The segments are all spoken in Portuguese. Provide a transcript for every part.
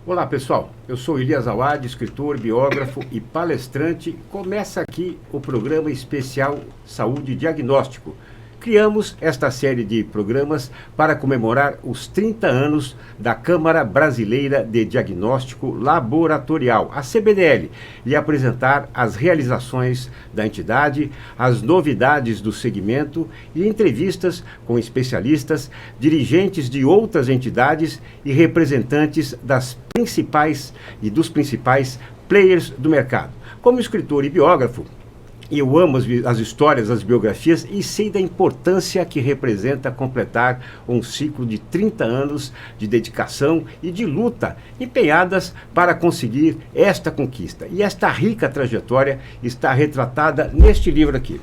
Olá pessoal, eu sou Elias Awad, escritor, biógrafo e palestrante. Começa aqui o programa especial Saúde Diagnóstico. Criamos esta série de programas para comemorar os 30 anos da Câmara Brasileira de Diagnóstico Laboratorial, a CBDL, e apresentar as realizações da entidade, as novidades do segmento e entrevistas com especialistas, dirigentes de outras entidades e representantes das principais e dos principais players do mercado. Como escritor e biógrafo, eu amo as histórias, as biografias e sei da importância que representa completar um ciclo de 30 anos de dedicação e de luta empenhadas para conseguir esta conquista. E esta rica trajetória está retratada neste livro aqui,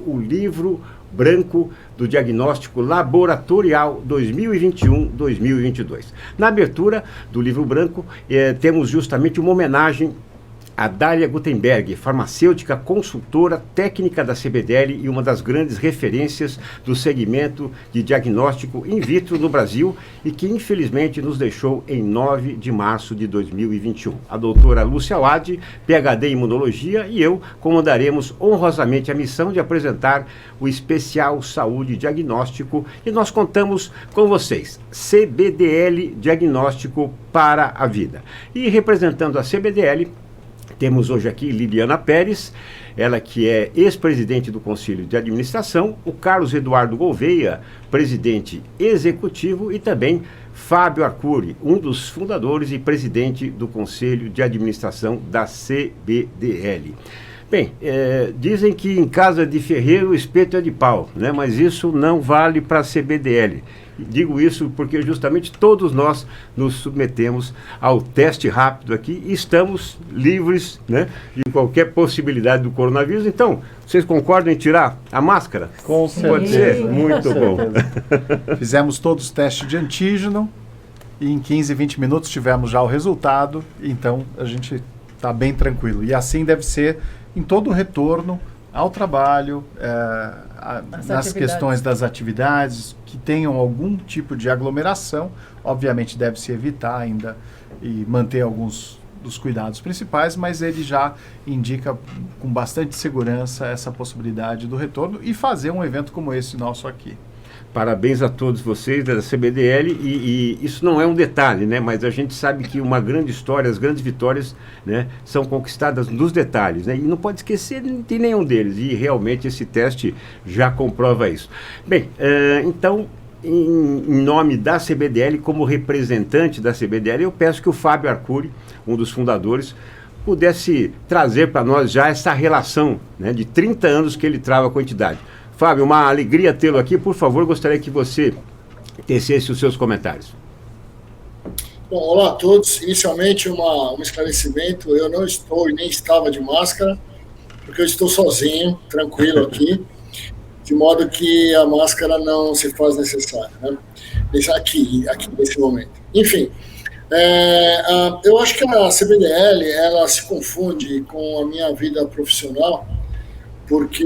o livro branco do diagnóstico laboratorial 2021-2022. Na abertura do livro branco, temos justamente uma homenagem a Dália Gutenberg, farmacêutica, consultora técnica da CBDL e uma das grandes referências do segmento de diagnóstico in vitro no Brasil e que infelizmente nos deixou em 9 de março de 2021. A doutora Lúcia Awad, PhD em Imunologia, e eu comandaremos honrosamente a missão de apresentar o especial Saúde Diagnóstico e nós contamos com vocês, CBDL Diagnóstico para a Vida. E representando a CBDL, temos hoje aqui Liliana Pérez, ela que é ex-presidente do Conselho de Administração, o Carlos Eduardo Gouveia, presidente executivo, e também Fábio Arcuri, um dos fundadores e presidente do Conselho de Administração da CBDL. Bem, dizem que em casa de ferreiro o espeto é de pau, né? Mas isso não vale para a CBDL. Digo isso porque justamente todos nós nos submetemos ao teste rápido aqui e estamos livres, né, de qualquer possibilidade do coronavírus. Então, vocês concordam em tirar a máscara? Com certeza. Pode ser? Muito bom. Fizemos todos os testes de antígeno e em 15, 20 minutos tivemos já o resultado, então a gente está bem tranquilo. E assim deve ser em todo o retorno ao trabalho, nas questões das atividades que tenham algum tipo de aglomeração. Obviamente deve-se evitar ainda e manter alguns dos cuidados principais, mas ele já indica com bastante segurança essa possibilidade do retorno e fazer um evento como esse nosso aqui. Parabéns a todos vocês da CBDL e isso não é um detalhe, né? Mas a gente sabe que uma grande história, as grandes vitórias, né, são conquistadas nos detalhes, né? E não pode esquecer de nenhum deles e realmente esse teste já comprova isso. Bem, então, em nome da CBDL, como representante da CBDL, eu peço que o Fábio Arcuri, um dos fundadores, pudesse trazer para nós já essa relação, né, de 30 anos que ele trava com a entidade. Fábio, uma alegria tê-lo aqui. Por favor, gostaria que você tecesse os seus comentários. Bom, olá a todos. Inicialmente, um esclarecimento. Eu não estou e nem estava de máscara, porque eu estou sozinho, tranquilo aqui, de modo que a máscara não se faz necessária, né? Aqui nesse momento. Enfim, eu acho que a CBDL, ela se confunde com a minha vida profissional, porque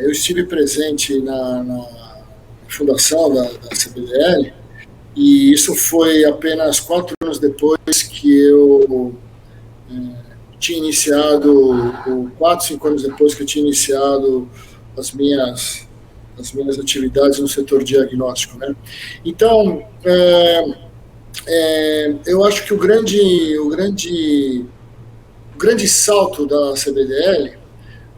eu estive presente na fundação da CBDL, e isso foi apenas 4 anos depois que eu tinha iniciado, 4, 5 anos depois que eu tinha iniciado as minhas atividades no setor diagnóstico, né? Então, eu acho que o grande salto da CBDL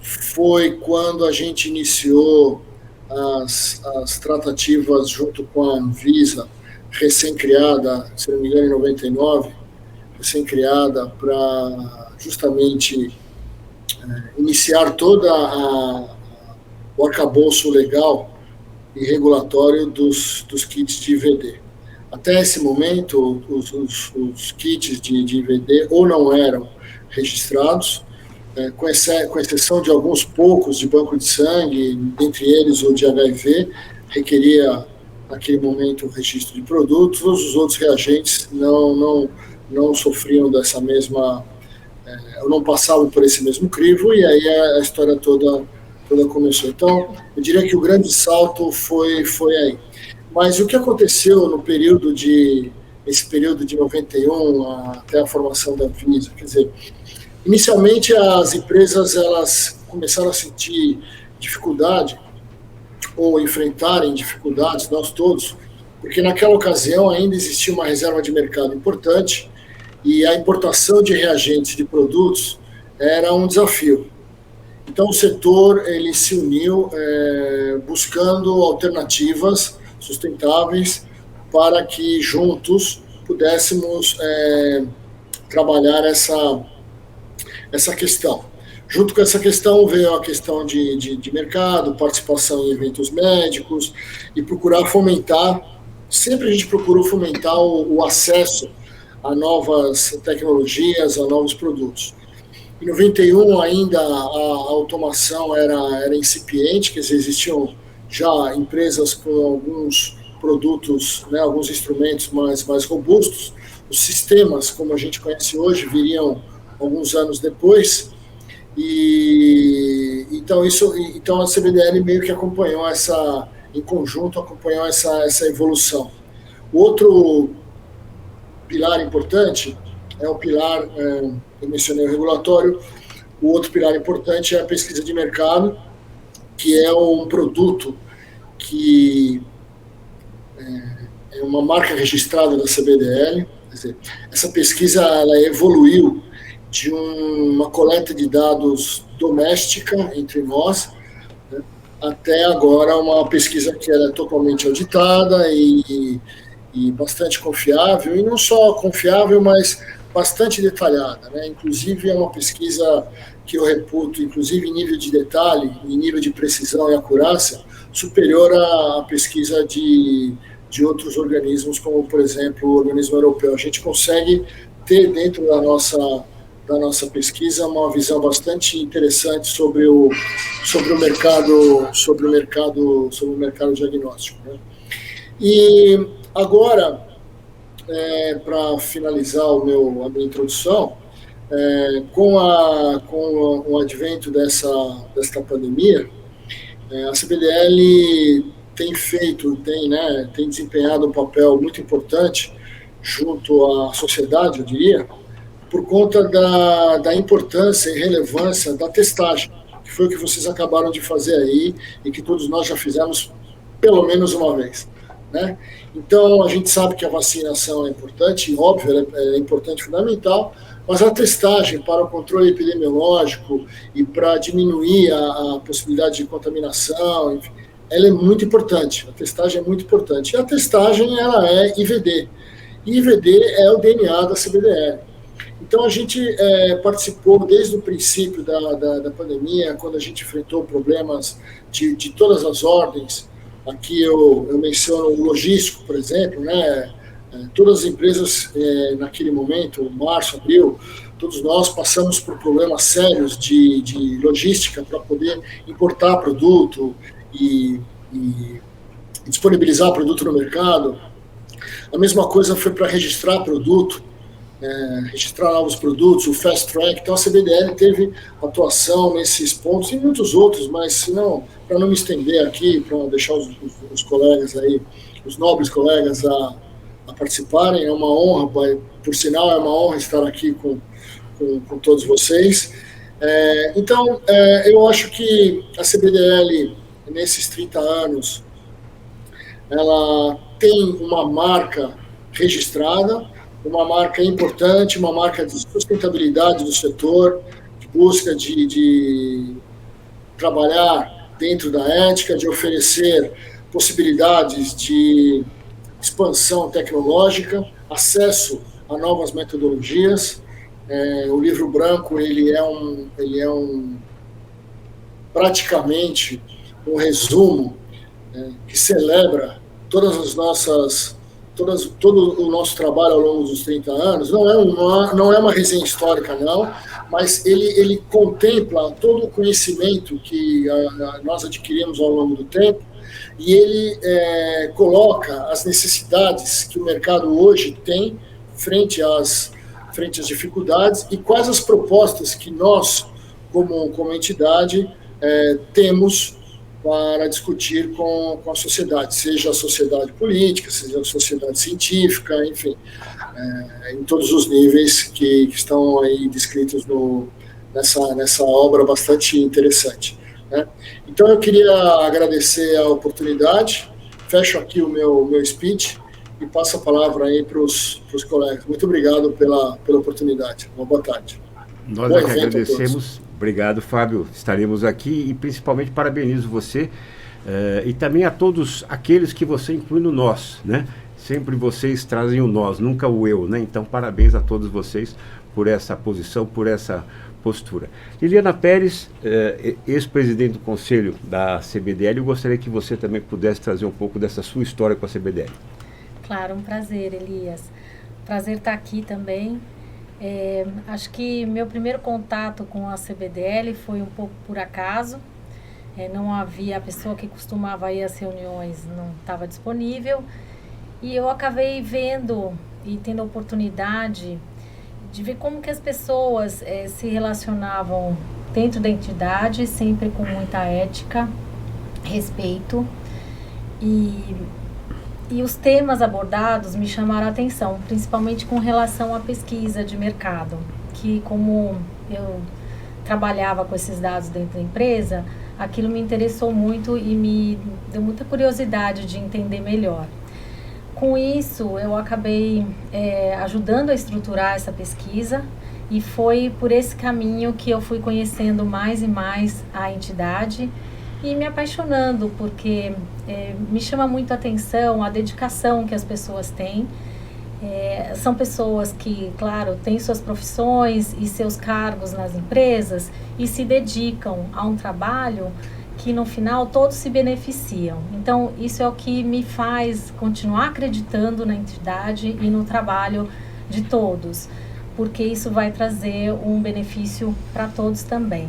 foi quando a gente iniciou as tratativas junto com a Anvisa, recém-criada, se não me engano, em 99, recém-criada para justamente iniciar toda o arcabouço legal e regulatório dos kits de IVD. Até esse momento, os kits de IVD ou não eram registrados, com exceção de alguns poucos de banco de sangue, dentre eles o de HIV, requeria, naquele momento, o registro de produtos. Todos os outros reagentes não sofriam dessa mesma, não passavam por esse mesmo crivo, e aí a história toda começou. Então, eu diria que o grande salto foi aí. Mas o que aconteceu no período de esse período de 91 até a formação da Visa. Quer dizer, inicialmente as empresas elas começaram a sentir dificuldade ou enfrentarem dificuldades, nós todos, porque naquela ocasião ainda existia uma reserva de mercado importante e a importação de reagentes de produtos era um desafio. Então o setor ele se uniu buscando alternativas sustentáveis para que juntos pudéssemos trabalhar essa questão. Junto com essa questão veio a questão de mercado, participação em eventos médicos e procurar fomentar, sempre a gente procurou fomentar o acesso a novas tecnologias, a novos produtos. Em 91 ainda a automação era incipiente, quer dizer, existiam já empresas com alguns produtos, né, alguns instrumentos mais robustos. Os sistemas, como a gente conhece hoje, viriam alguns anos depois. E então a CBDL meio que acompanhou em conjunto acompanhou essa evolução. O outro pilar importante é o pilar, eu mencionei o regulatório. O outro pilar importante é a pesquisa de mercado, que é um produto que é uma marca registrada da CBDL. Quer dizer, essa pesquisa ela evoluiu de uma coleta de dados doméstica entre nós, né, até agora uma pesquisa que ela é totalmente auditada e bastante confiável, e não só confiável, mas bastante detalhada, né? Inclusive é uma pesquisa que eu reputo, inclusive em nível de detalhe, em nível de precisão e acurácia, superior à pesquisa de outros organismos, como por exemplo o organismo europeu. A gente consegue ter dentro da nossa pesquisa uma visão bastante interessante sobre o mercado diagnóstico, né? E agora, para finalizar a minha introdução, com o advento desta pandemia, a CBDL tem desempenhado um papel muito importante junto à sociedade, eu diria, por conta da importância e relevância da testagem, que foi o que vocês acabaram de fazer aí e que todos nós já fizemos pelo menos uma vez, né? Então, a gente sabe que a vacinação é importante, óbvio, é importante, fundamental, mas a testagem para o controle epidemiológico e para diminuir a possibilidade de contaminação, enfim, ela é muito importante, a testagem é muito importante. E a testagem, ela é IVD, e IVD é o DNA da CBDL. Então, a gente participou desde o princípio da pandemia, quando a gente enfrentou problemas de todas as ordens. Aqui eu menciono o logístico, por exemplo, né? Todas as empresas, naquele momento, março, abril, todos nós passamos por problemas sérios de logística para poder importar produto e disponibilizar produto no mercado. A mesma coisa foi para registrar produto, registrar novos produtos, o Fast Track. Então a CBDL teve atuação nesses pontos e muitos outros, mas para não me estender aqui, para deixar os colegas aí, os nobres colegas a participarem, é uma honra, por sinal, é uma honra estar aqui com todos vocês. Então, eu acho que a CBDL, nesses 30 anos, ela tem uma marca registrada, uma marca importante, uma marca de sustentabilidade do setor, de busca de trabalhar dentro da ética, de oferecer possibilidades de expansão tecnológica, acesso a novas metodologias. O livro branco ele é praticamente um resumo que celebra todas as nossas todo o nosso trabalho ao longo dos 30 anos. Não é uma resenha histórica, não, mas ele contempla todo o conhecimento que nós adquirimos ao longo do tempo, e ele coloca as necessidades que o mercado hoje tem frente às dificuldades e quais as propostas que nós, como entidade, temos para discutir com a sociedade, seja a sociedade política, seja a sociedade científica, enfim, em todos os níveis que estão aí descritos nessa obra bastante interessante, né? Então eu queria agradecer a oportunidade, fecho aqui o meu speech e passo a palavra aí para os colegas. Muito obrigado pela oportunidade. Uma boa tarde. Nós é que agradecemos. Obrigado, Fábio. Estaremos aqui e principalmente parabenizo você e também a todos aqueles que você inclui no nós, né? Sempre vocês trazem o nós, nunca o eu, né? Então, parabéns a todos vocês por essa posição, por essa postura. Liliana Pérez, ex-presidente do Conselho da CBDL, eu gostaria que você também pudesse trazer um pouco dessa sua história com a CBDL. Claro, um prazer, Elias. Prazer estar aqui também. Acho que meu primeiro contato com a CBDL foi um pouco por acaso. Não havia, a pessoa que costumava ir às reuniões não estava disponível. E eu acabei vendo e tendo a oportunidade de ver como que as pessoas se relacionavam dentro da entidade, sempre com muita ética, respeito. E os temas abordados me chamaram a atenção, principalmente com relação à pesquisa de mercado, que como eu trabalhava com esses dados dentro da empresa, aquilo me interessou muito e me deu muita curiosidade de entender melhor. Com isso, eu acabei ajudando a estruturar essa pesquisa e foi por esse caminho que eu fui conhecendo mais e mais a entidade e me apaixonando, porque me chama muito a atenção a dedicação que as pessoas têm. São pessoas que, claro, têm suas profissões e seus cargos nas empresas e se dedicam a um trabalho que no final todos se beneficiam. Então isso é o que me faz continuar acreditando na entidade e no trabalho de todos, porque isso vai trazer um benefício para todos também.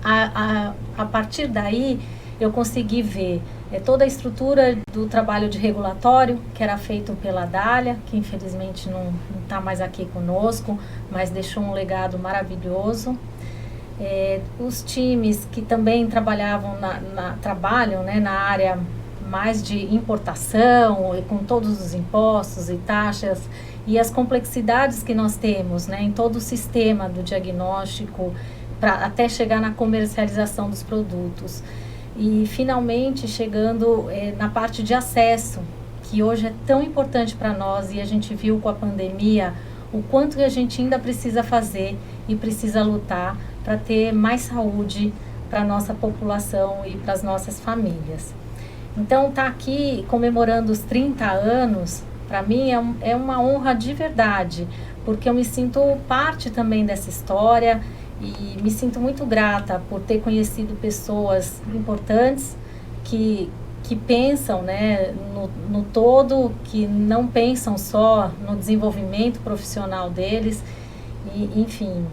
A partir daí eu consegui ver toda a estrutura do trabalho de regulatório que era feito pela Dália, que infelizmente não está mais aqui conosco, mas deixou um legado maravilhoso. Os times que também trabalhavam trabalham na área mais de importação, com todos os impostos e taxas e as complexidades que nós temos em todo o sistema do diagnóstico, até chegar na comercialização dos produtos. E finalmente chegando na parte de acesso, que hoje é tão importante para nós, e a gente viu com a pandemia o quanto que a gente ainda precisa fazer e precisa lutar para ter mais saúde para a nossa população e para as nossas famílias. Então, estar aqui comemorando os 30 anos, para mim é uma honra de verdade, porque eu me sinto parte também dessa história e me sinto muito grata por ter conhecido pessoas importantes que pensam no todo, que não pensam só no desenvolvimento profissional deles. E, enfim,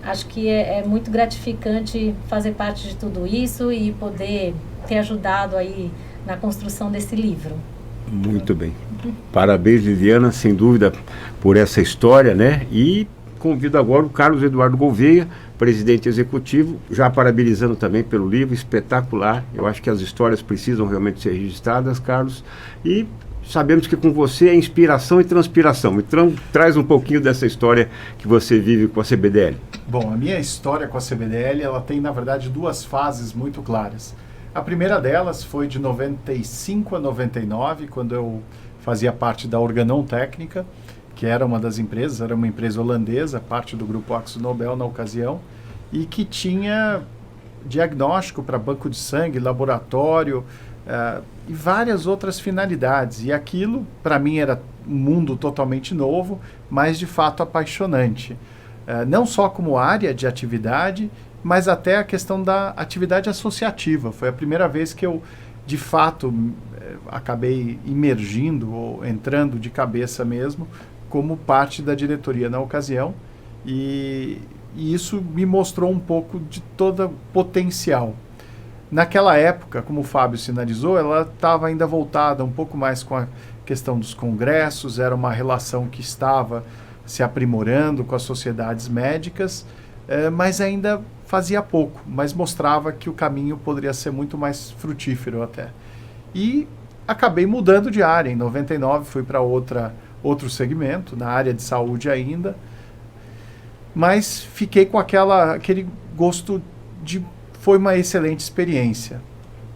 acho que é muito gratificante fazer parte de tudo isso e poder ter ajudado aí na construção desse livro. Muito bem. Parabéns, Liliana, sem dúvida, por essa história, E convido agora o Carlos Eduardo Gouveia, presidente executivo, já parabenizando também pelo livro, espetacular. Eu acho que as histórias precisam realmente ser registradas, Carlos. E sabemos que com você é inspiração e transpiração. Então, traz um pouquinho dessa história que você vive com a CBDL. Bom, a minha história com a CBDL, ela tem, na verdade, duas fases muito claras. A primeira delas foi de 95 a 99, quando eu fazia parte da Organon Técnica, que era uma das empresas, era uma empresa holandesa, parte do grupo AkzoNobel na ocasião, e que tinha diagnóstico para banco de sangue, laboratório e várias outras finalidades. E aquilo, para mim, era um mundo totalmente novo, mas de fato apaixonante. Não só como área de atividade, mas até a questão da atividade associativa. Foi a primeira vez que eu, de fato, acabei imergindo, ou entrando de cabeça mesmo, como parte da diretoria na ocasião, e isso me mostrou um pouco de todo o potencial. Naquela época, como o Fábio sinalizou, ela estava ainda voltada um pouco mais com a questão dos congressos, era uma relação que estava se aprimorando com as sociedades médicas, mas ainda fazia pouco, mas mostrava que o caminho poderia ser muito mais frutífero até. E acabei mudando de área. Em 99 fui para outro segmento, na área de saúde ainda, mas fiquei com aquele gosto de... Foi uma excelente experiência.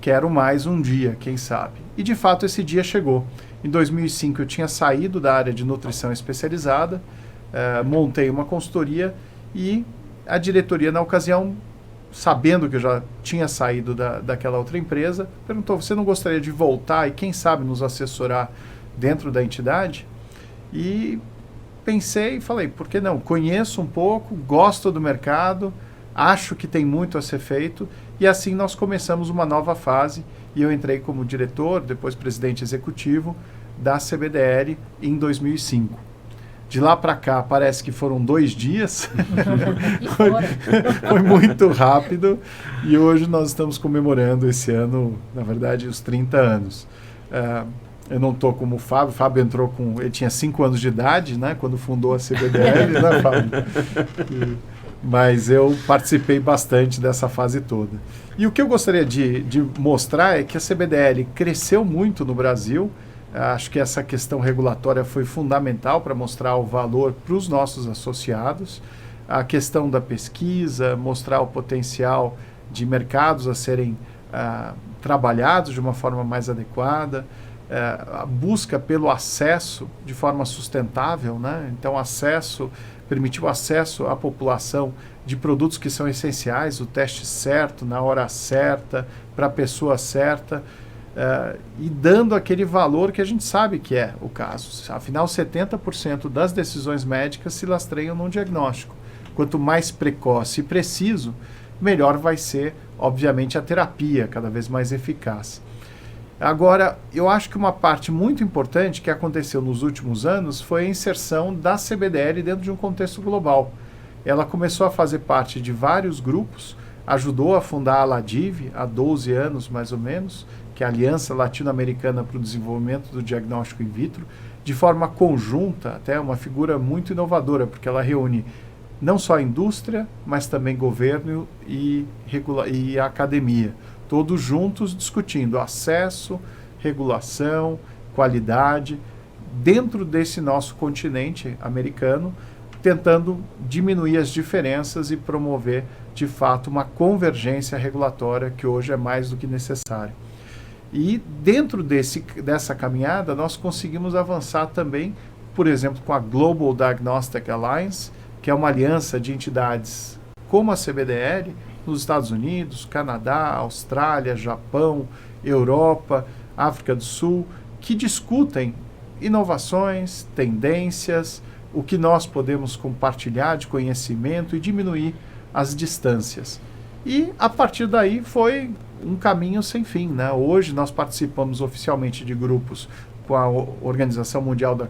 Quero mais um dia, quem sabe. E de fato esse dia chegou. Em 2005 eu tinha saído da área de nutrição especializada, montei uma consultoria e a diretoria na ocasião, sabendo que eu já tinha saído daquela outra empresa, perguntou: você não gostaria de voltar e quem sabe nos assessorar dentro da entidade? E pensei e falei, por que não? Conheço um pouco, gosto do mercado, acho que tem muito a ser feito, e assim nós começamos uma nova fase e eu entrei como diretor, depois presidente executivo da CBDL em 2005. De lá para cá, parece que foram 2 dias. Foi muito rápido. E hoje nós estamos comemorando esse ano, na verdade, os 30 anos. Eu não estou como o Fábio. O Fábio entrou com... Ele tinha 5 anos de idade, né? Quando fundou a CBDL, né, Fábio? Mas eu participei bastante dessa fase toda. E o que eu gostaria de mostrar é que a CBDL cresceu muito no Brasil. Acho que essa questão regulatória foi fundamental para mostrar o valor para os nossos associados. A questão da pesquisa, mostrar o potencial de mercados a serem trabalhados de uma forma mais adequada. A busca pelo acesso de forma sustentável, né? Então, permitiu acesso à população de produtos que são essenciais, o teste certo, na hora certa, para a pessoa certa. E dando aquele valor que a gente sabe que é o caso. Afinal, 70% das decisões médicas se lastreiam num diagnóstico. Quanto mais precoce e preciso, melhor vai ser, obviamente, a terapia, cada vez mais eficaz. Agora, eu acho que uma parte muito importante que aconteceu nos últimos anos foi a inserção da CBDL dentro de um contexto global. Ela começou a fazer parte de vários grupos, ajudou a fundar a LADIV há 12 anos, mais ou menos, que é a Aliança Latino-Americana para o Desenvolvimento do Diagnóstico in Vitro, de forma conjunta, até uma figura muito inovadora, porque ela reúne não só a indústria, mas também governo e a academia, todos juntos discutindo acesso, regulação, qualidade, dentro desse nosso continente americano, tentando diminuir as diferenças e promover, de fato, uma convergência regulatória que hoje é mais do que necessária. E dentro dessa caminhada, nós conseguimos avançar também, por exemplo, com a Global Diagnostic Alliance, que é uma aliança de entidades como a CBDL, nos Estados Unidos, Canadá, Austrália, Japão, Europa, África do Sul, que discutem inovações, tendências, o que nós podemos compartilhar de conhecimento e diminuir as distâncias. E, a partir daí, foi um caminho sem fim, né? Hoje nós participamos oficialmente de grupos com a Organização Mundial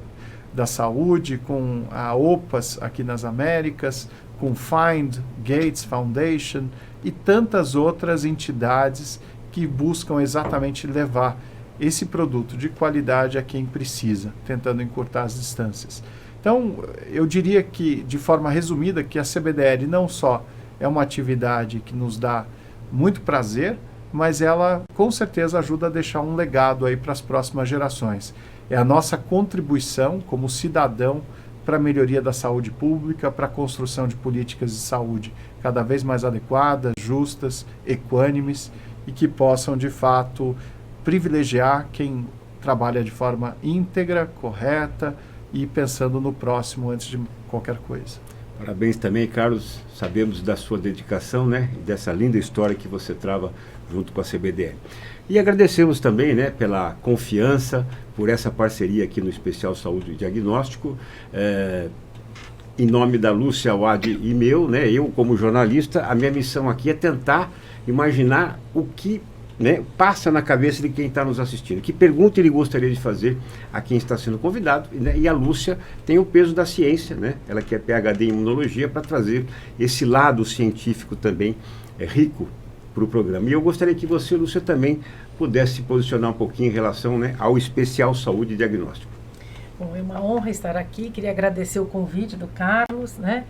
da Saúde, com a OPAS aqui nas Américas, com Find, Gates Foundation e tantas outras entidades que buscam exatamente levar esse produto de qualidade a quem precisa, tentando encurtar as distâncias. Então, eu diria que, de forma resumida, que a CBDL não só é uma atividade que nos dá muito prazer, mas ela com certeza ajuda a deixar um legado aí para as próximas gerações. É a nossa contribuição como cidadão para a melhoria da saúde pública, para a construção de políticas de saúde cada vez mais adequadas, justas, equânimes e que possam, de fato, privilegiar quem trabalha de forma íntegra, correta e pensando no próximo antes de qualquer coisa. Parabéns também, Carlos. Sabemos da sua dedicação, né, e dessa linda história que você trava junto com a CBDL. E agradecemos também, né, pela confiança, por essa parceria aqui no Especial Saúde e Diagnóstico. Em nome da Lúcia Wad e meu, né, eu como jornalista, a minha missão aqui é tentar imaginar o que, né, passa na cabeça de quem está nos assistindo, que pergunta ele gostaria de fazer a quem está sendo convidado, né? E a Lúcia tem o peso da ciência, né? Ela que é PhD em imunologia, para trazer esse lado científico também rico para o programa. E eu gostaria que você, Lúcia, também pudesse se posicionar um pouquinho em relação, né, ao Especial Saúde e Diagnóstico. Bom, é uma honra estar aqui, queria agradecer o convite do Carlos, né?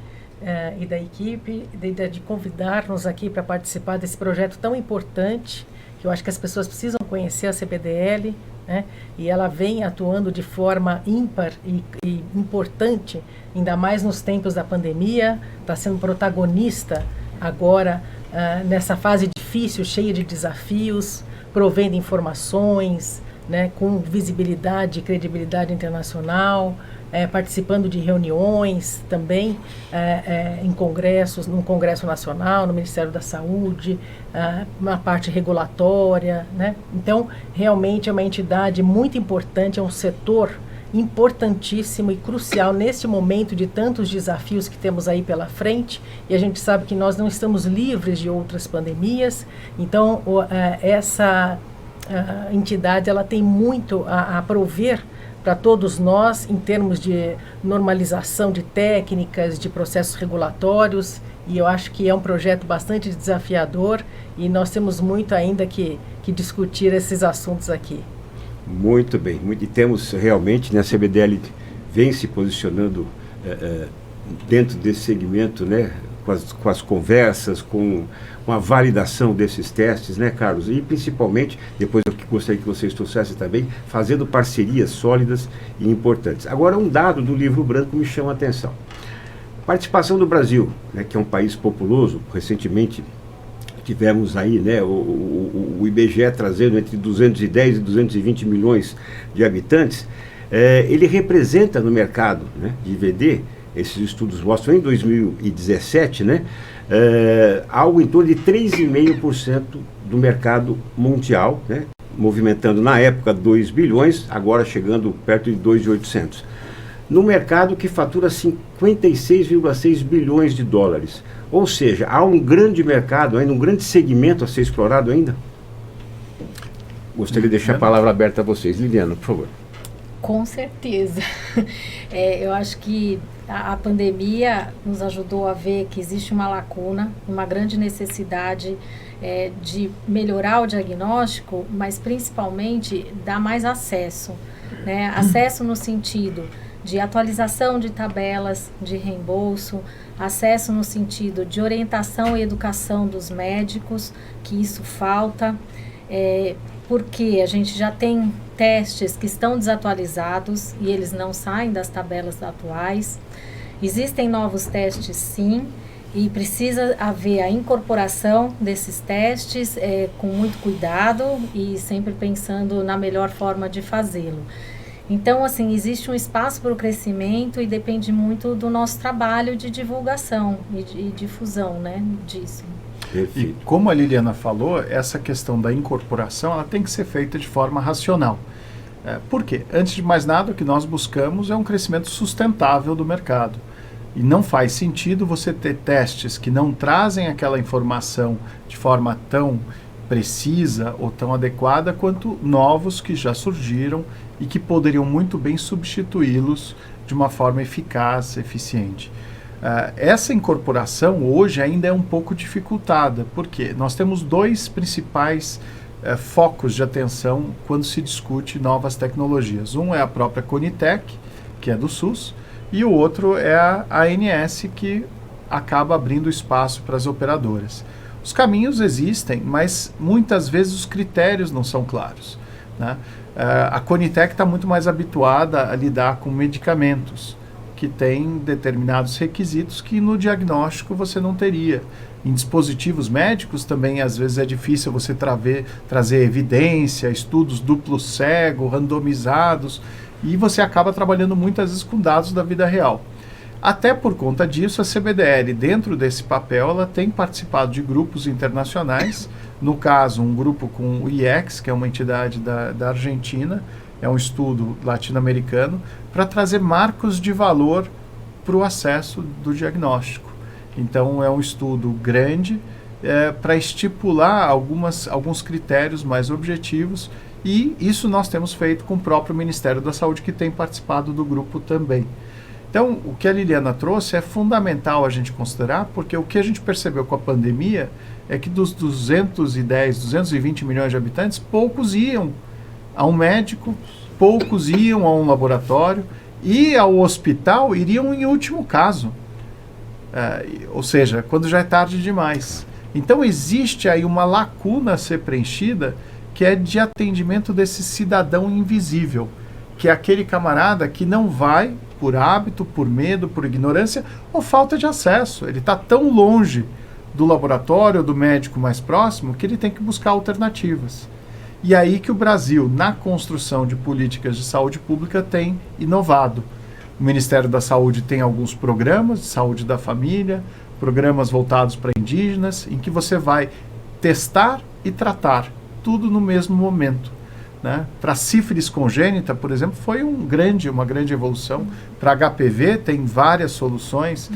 e da equipe de convidar-nos aqui para participar desse projeto tão importante, que eu acho que as pessoas precisam conhecer a CBDL, né? E ela vem atuando de forma ímpar e importante, ainda mais nos tempos da pandemia, está sendo protagonista agora nessa fase difícil, cheia de desafios, provendo informações, né, com visibilidade e credibilidade internacional, participando de reuniões também em congressos, no Congresso Nacional, no Ministério da Saúde, na parte regulatória, né? Então, realmente é uma entidade muito importante, é um setor importantíssimo e crucial neste momento de tantos desafios que temos aí pela frente, e a gente sabe que nós não estamos livres de outras pandemias, então essa entidade ela tem muito a prover para todos nós em termos de normalização de técnicas, de processos regulatórios, e eu acho que é um projeto bastante desafiador e nós temos muito ainda que discutir esses assuntos aqui. Muito bem, e temos realmente, né, a CBDL vem se posicionando dentro desse segmento, né, com as conversas, com a validação desses testes, né, Carlos? E principalmente, depois eu gostaria que vocês trouxessem também, fazendo parcerias sólidas e importantes. Agora, um dado do Livro Branco me chama a atenção. Participação do Brasil, né, que é um país populoso, recentemente tivemos aí, né, o IBGE trazendo entre 210 e 220 milhões de habitantes, ele representa no mercado, né, de IVD, esses estudos mostram em 2017, né, algo em torno de 3,5% do mercado mundial, né, movimentando na época 2 bilhões, agora chegando perto de 2.800. No mercado que fatura 56,6 bilhões de dólares. Ou seja, há um grande mercado ainda, um grande segmento a ser explorado ainda? Gostaria de deixar a palavra aberta a vocês. Liliana, por favor. Com certeza. Eu acho que a pandemia nos ajudou a ver que existe uma lacuna, uma grande necessidade de melhorar o diagnóstico, mas principalmente dar mais acesso, né? Acesso no sentido de atualização de tabelas de reembolso, acesso no sentido de orientação e educação dos médicos, que isso falta, porque a gente já tem testes que estão desatualizados e eles não saem das tabelas atuais. Existem novos testes, sim, e precisa haver a incorporação desses testes com muito cuidado e sempre pensando na melhor forma de fazê-lo. Então, assim, existe um espaço para o crescimento e depende muito do nosso trabalho de divulgação e difusão, né, disso. E como a Liliana falou, essa questão da incorporação ela tem que ser feita de forma racional. Por quê? Antes de mais nada, o que nós buscamos é um crescimento sustentável do mercado. E não faz sentido você ter testes que não trazem aquela informação de forma tão precisa ou tão adequada quanto novos que já surgiram e que poderiam muito bem substituí-los de uma forma eficaz, eficiente. Essa incorporação hoje ainda é um pouco dificultada, porque nós temos dois principais focos de atenção quando se discute novas tecnologias. Um é a própria Conitec, que é do SUS, e o outro é a ANS, que acaba abrindo espaço para as operadoras. Os caminhos existem, mas muitas vezes os critérios não são claros, né? A Conitec está muito mais habituada a lidar com medicamentos que têm determinados requisitos que no diagnóstico você não teria. Em dispositivos médicos também às vezes é difícil você trazer evidência, estudos duplo cego, randomizados, e você acaba trabalhando muitas vezes com dados da vida real. Até por conta disso, a CBDL, dentro desse papel, ela tem participado de grupos internacionais, no caso, um grupo com o IEX, que é uma entidade da Argentina, é um estudo latino-americano, para trazer marcos de valor para o acesso do diagnóstico. Então, é um estudo grande para estipular alguns critérios mais objetivos, e isso nós temos feito com o próprio Ministério da Saúde, que tem participado do grupo também. Então, o que a Liliana trouxe é fundamental a gente considerar, porque o que a gente percebeu com a pandemia é que dos 220 milhões de habitantes, poucos iam a um médico, poucos iam a um laboratório, e ao hospital iriam em último caso. ou seja, quando já é tarde demais. Então existe aí uma lacuna a ser preenchida, que é de atendimento desse cidadão invisível, que é aquele camarada que não vai por hábito, por medo, por ignorância ou falta de acesso. Ele está tão longe do laboratório ou do médico mais próximo que ele tem que buscar alternativas. E aí que o Brasil, na construção de políticas de saúde pública, tem inovado. O Ministério da Saúde tem alguns programas de saúde da família, programas voltados para indígenas, em que você vai testar e tratar tudo no mesmo momento. Né? Para sífilis congênita, por exemplo, foi uma grande evolução. Para HPV tem várias soluções.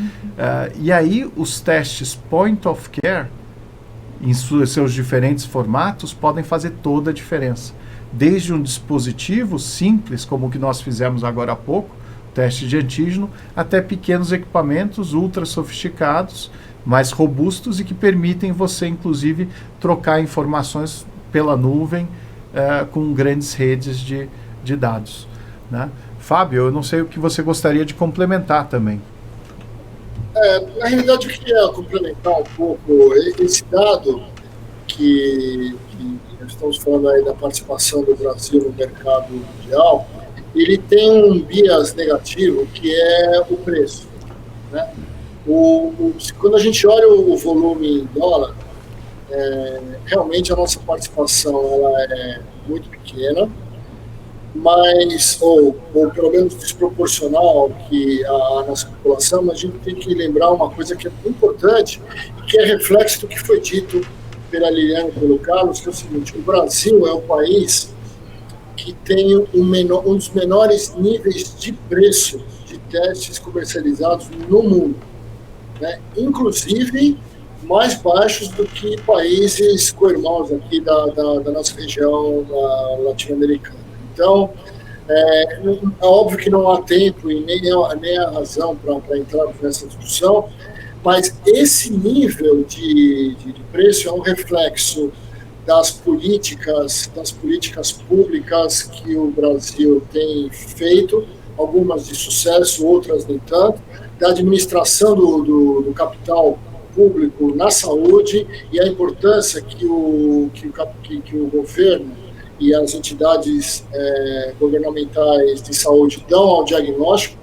E aí os testes point of care, em seus diferentes formatos, podem fazer toda a diferença. Desde um dispositivo simples, como o que nós fizemos agora há pouco, teste de antígeno, até pequenos equipamentos ultra sofisticados, mais robustos e que permitem você, inclusive, trocar informações pela nuvem com grandes redes de dados. Né? Fábio, eu não sei o que você gostaria de complementar também. Na realidade, eu queria complementar um pouco esse dado que nós estamos falando aí da participação do Brasil no mercado mundial. Ele tem um bias negativo, que é o preço. Né? Quando a gente olha o volume em dólar, realmente a nossa participação ela é muito pequena, mas, ou pelo menos desproporcional ao que a nossa população, mas a gente tem que lembrar uma coisa que é muito importante, que é reflexo do que foi dito pela Liliane e pelo Carlos, que é o seguinte: o Brasil é o país que tem um dos menores níveis de preço de testes comercializados no mundo, né? Inclusive mais baixos do que países co-irmãos aqui da nossa região latino-americana. Então, é óbvio que não há tempo e nem há razão para entrarmos nessa discussão, mas esse nível de preço é um reflexo das políticas públicas que o Brasil tem feito, algumas de sucesso, outras nem tanto, da administração do capital público na saúde e a importância que o governo e as entidades governamentais de saúde dão ao diagnóstico,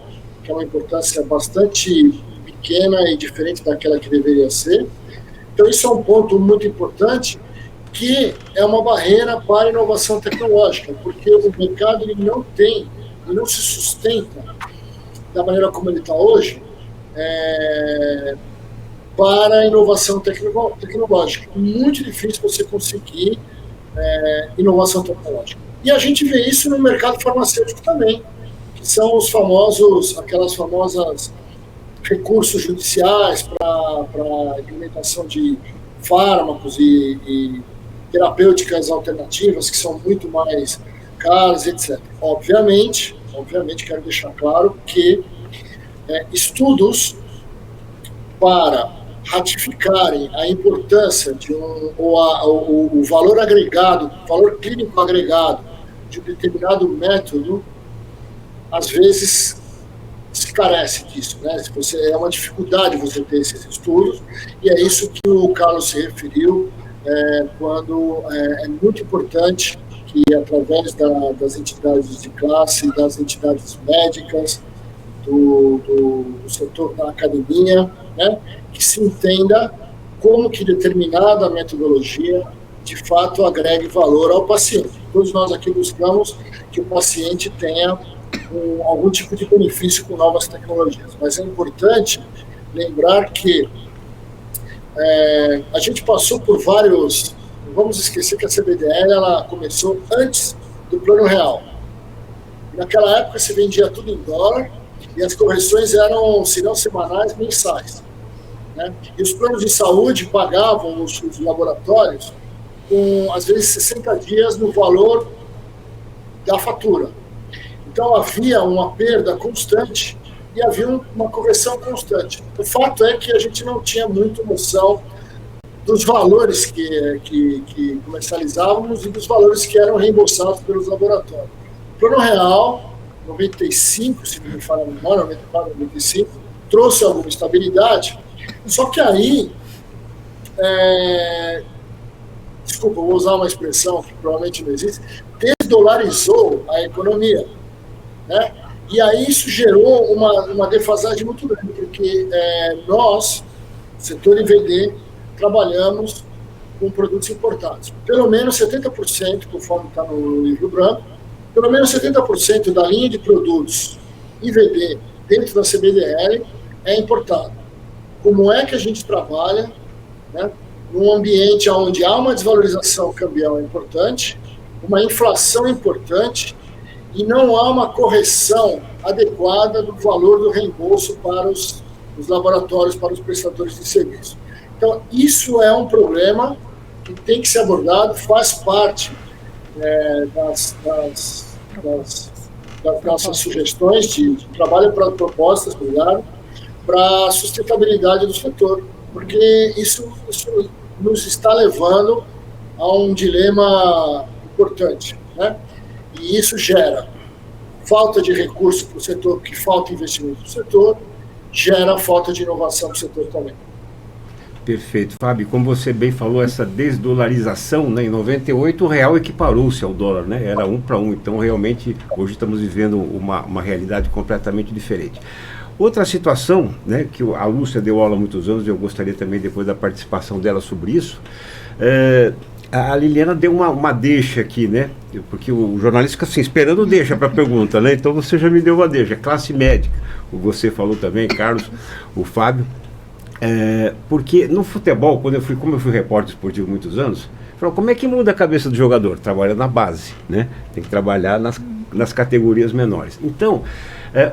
que é uma importância bastante pequena e diferente daquela que deveria ser. Então, isso é um ponto muito importante, que é uma barreira para a inovação tecnológica, porque o mercado ele não se sustenta da maneira como ele está hoje para a inovação tecnológica. Muito difícil você conseguir inovação tecnológica. E a gente vê isso no mercado farmacêutico também, que são aquelas famosas recursos judiciais para implementação de fármacos e terapêuticas alternativas, que são muito mais caras, etc. Obviamente, quero deixar claro que estudos para ratificarem a importância o valor agregado, valor clínico agregado de um determinado método, às vezes se carece disso, né? É uma dificuldade você ter esses estudos, e é isso que o Carlos se referiu, quando é muito importante que, através das entidades de classe, das entidades médicas, do setor da academia, né, que se entenda como que determinada metodologia de fato agregue valor ao paciente. Todos nós aqui buscamos que o paciente tenha algum tipo de benefício com novas tecnologias, mas é importante lembrar que a gente passou por vários. Não vamos esquecer que a CBDL ela começou antes do Plano Real. Naquela época se vendia tudo em dólar e as correções eram, se não semanais, mensais, né? E os planos de saúde pagavam os laboratórios com, às vezes, 60 dias no valor da fatura. Então havia uma perda constante e havia uma correção constante. O fato é que a gente não tinha muito noção dos valores que comercializávamos e dos valores que eram reembolsados pelos laboratórios. O Plano Real, 95, se não me falha a memória, 94, 95, trouxe alguma estabilidade, Só que aí, desculpa, vou usar uma expressão que provavelmente não existe, desdolarizou a economia, né? E aí isso gerou uma defasagem muito grande, porque nós, setor IVD, trabalhamos com produtos importados. Pelo menos 70%, conforme está no livro branco, pelo menos 70% da linha de produtos IVD dentro da CBDL é importado. Como é que a gente trabalha, né, num ambiente onde há uma desvalorização cambial importante, uma inflação importante, e não há uma correção adequada do valor do reembolso para os laboratórios, para os prestadores de serviço. Então, isso é um problema que tem que ser abordado, faz parte das nossas sugestões de trabalho para propostas, para a sustentabilidade do setor, porque isso nos está levando a um dilema importante, né? E isso gera falta de recurso para o setor, porque falta investimento no setor, gera falta de inovação para o setor também. Perfeito, Fábio. Como você bem falou, essa desdolarização, né, em 98 o real equiparou-se ao dólar, né? Era 1 para 1. Então, realmente, hoje estamos vivendo uma realidade completamente diferente. Outra situação, né, que a Lúcia deu aula há muitos anos, e eu gostaria também, depois da participação dela sobre isso, a Liliana deu uma deixa aqui, né? Porque o jornalista fica assim, esperando deixa para a pergunta, né? Então você já me deu uma deixa. Classe médica, você falou também, Carlos, o Fábio. Porque no futebol, como eu fui repórter esportivo muitos anos, falou, como é que muda a cabeça do jogador? Trabalha na base, né? Tem que trabalhar nas categorias menores. Então,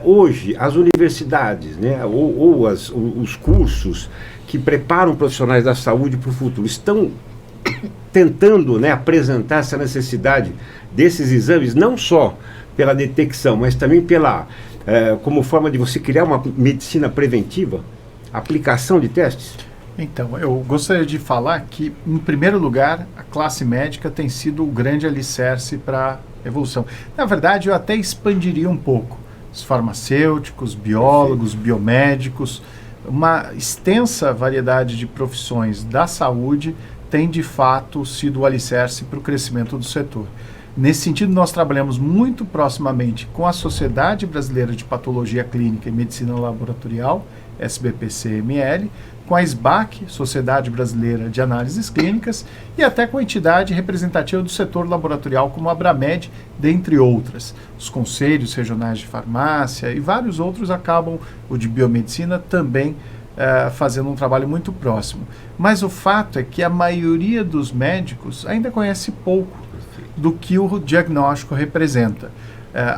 hoje, as universidades, né, ou os cursos que preparam profissionais da saúde para o futuro estão tentando, né, apresentar essa necessidade desses exames, não só pela detecção, mas também como forma de você criar uma medicina preventiva, aplicação de testes? Então, eu gostaria de falar que, em primeiro lugar, a classe médica tem sido o grande alicerce para a evolução. Na verdade, eu até expandiria um pouco. Os farmacêuticos, biólogos, biomédicos, uma extensa variedade de profissões da saúde tem, de fato, sido o alicerce para o crescimento do setor. Nesse sentido, nós trabalhamos muito proximamente com a Sociedade Brasileira de Patologia Clínica e Medicina Laboratorial, SBPC-ML, com a SBAC, Sociedade Brasileira de Análises Clínicas, e até com a entidade representativa do setor laboratorial, como a Abramed, dentre outras. Os conselhos regionais de farmácia e vários outros acabam, o de biomedicina, também fazendo um trabalho muito próximo. Mas o fato é que a maioria dos médicos ainda conhece pouco do que o diagnóstico representa.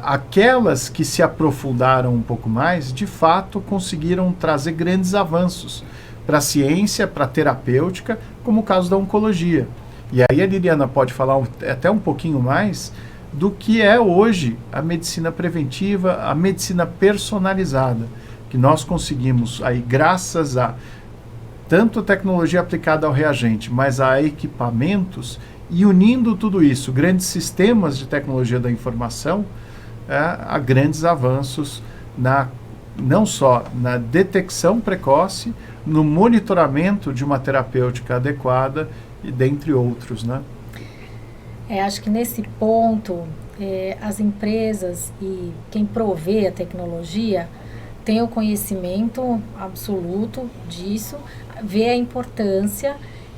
Aquelas que se aprofundaram um pouco mais, de fato, conseguiram trazer grandes avanços para a ciência, para a terapêutica, como o caso da oncologia. E aí a Liliana pode falar até um pouquinho mais do que é hoje a medicina preventiva, a medicina personalizada, que nós conseguimos aí, graças a tanto tecnologia aplicada ao reagente, mas a equipamentos, e unindo tudo isso, grandes sistemas de tecnologia da informação, a grandes avanços não só na detecção precoce, no monitoramento de uma terapêutica adequada, e dentre outros, né? Acho que nesse ponto, as empresas e quem provê a tecnologia tem o conhecimento absoluto disso, vê a importância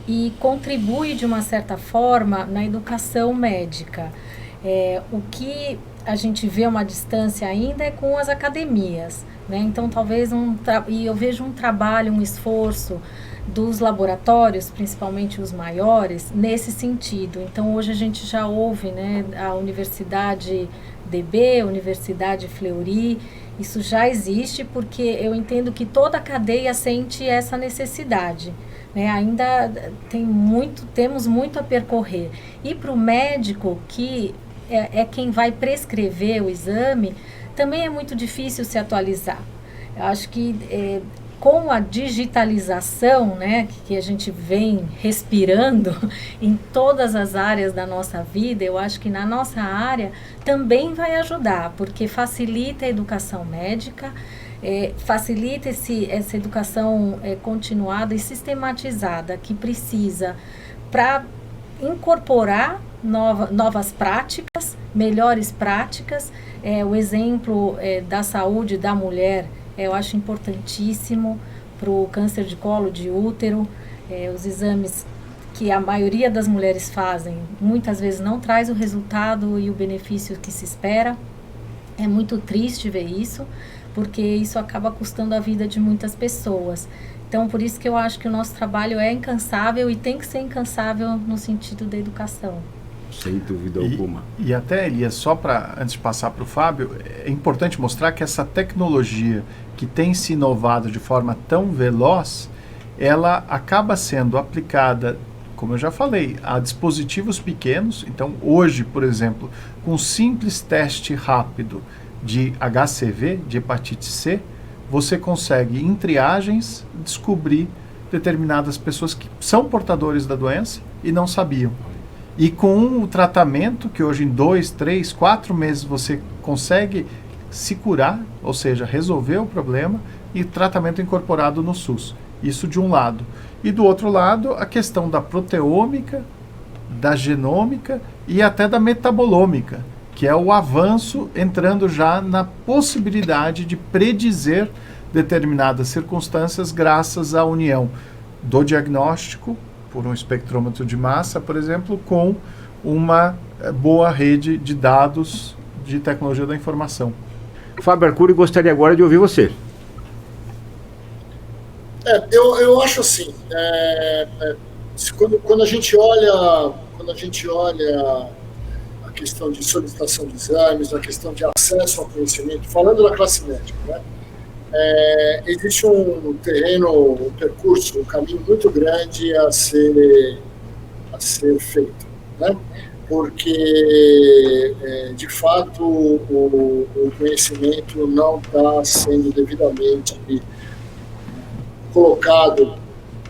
e contribui de uma certa forma na educação médica. O que a gente vê uma distância ainda é com as academias, né? Então talvez e eu vejo um trabalho, um esforço dos laboratórios, principalmente os maiores, nesse sentido. Então hoje a gente já ouve, né, a Universidade DB, a Universidade Fleury, isso já existe porque eu entendo que toda a cadeia sente essa necessidade. Ainda temos muito a percorrer. E para o médico, que é quem vai prescrever o exame, também é muito difícil se atualizar. Eu acho que com a digitalização, né, que a gente vem respirando em todas as áreas da nossa vida, eu acho que na nossa área também vai ajudar, porque facilita a educação médica, facilita essa educação continuada e sistematizada que precisa para incorporar novas práticas, melhores práticas. O exemplo da saúde da mulher eu acho importantíssimo para o câncer de colo de útero. Os exames que a maioria das mulheres fazem muitas vezes não traz o resultado e o benefício que se espera. É muito triste ver isso, porque isso acaba custando a vida de muitas pessoas. Então, por isso que eu acho que o nosso trabalho é incansável e tem que ser incansável no sentido da educação. Sem dúvida alguma. E até, Elias, só para, antes de passar para o Fábio, é importante mostrar que essa tecnologia que tem se inovado de forma tão veloz, ela acaba sendo aplicada, como eu já falei, a dispositivos pequenos. Então, hoje, por exemplo, com um simples teste rápido de HCV, de hepatite C, você consegue, em triagens, descobrir determinadas pessoas que são portadores da doença e não sabiam. E com o tratamento, que hoje em 2, 3, 4 meses você consegue se curar, ou seja, resolver o problema, e tratamento incorporado no SUS. Isso de um lado. E do outro lado, a questão da proteômica, da genômica e até da metabolômica, que é o avanço entrando já na possibilidade de predizer determinadas circunstâncias graças à união do diagnóstico, por um espectrômetro de massa, por exemplo, com uma boa rede de dados de tecnologia da informação. Fábio Arcuri, gostaria agora de ouvir você. Eu acho assim, quando a gente olha a questão de solicitação de exames, a questão de acesso ao conhecimento, falando da classe médica, né, existe um terreno, um percurso, um caminho muito grande a ser feito, né? Porque, de fato, o conhecimento não está sendo devidamente colocado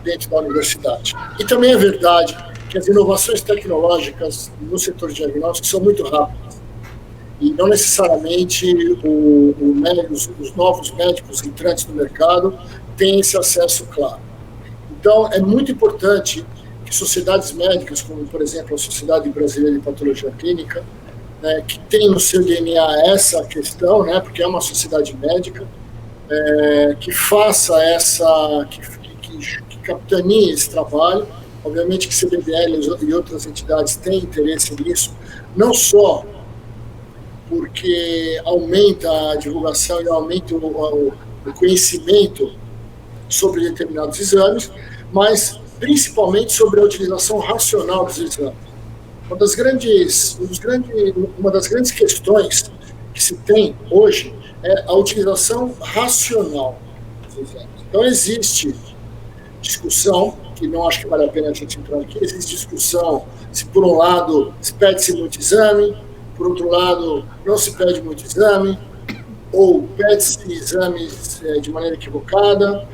dentro da universidade. E também é verdade que as inovações tecnológicas no setor de diagnóstico são muito rápidas. E não necessariamente os novos médicos entrantes no mercado têm esse acesso claro. Então, é muito importante que sociedades médicas, como, por exemplo, a Sociedade Brasileira de Patologia Clínica, né, que tem no seu DNA essa questão, né, porque é uma sociedade médica, que faça que capitanie esse trabalho. Obviamente que CBDL e outras entidades têm interesse nisso, não só porque aumenta a divulgação e aumenta o conhecimento sobre determinados exames, mas principalmente sobre a utilização racional dos exames. Uma das grandes questões que se tem hoje é a utilização racional dos exames. Então, existe discussão, que não acho que vale a pena a gente entrar aqui, existe discussão se, por um lado, se pede-se muito exame, por outro lado, não se pede muito exame, ou pede-se exames de maneira equivocada.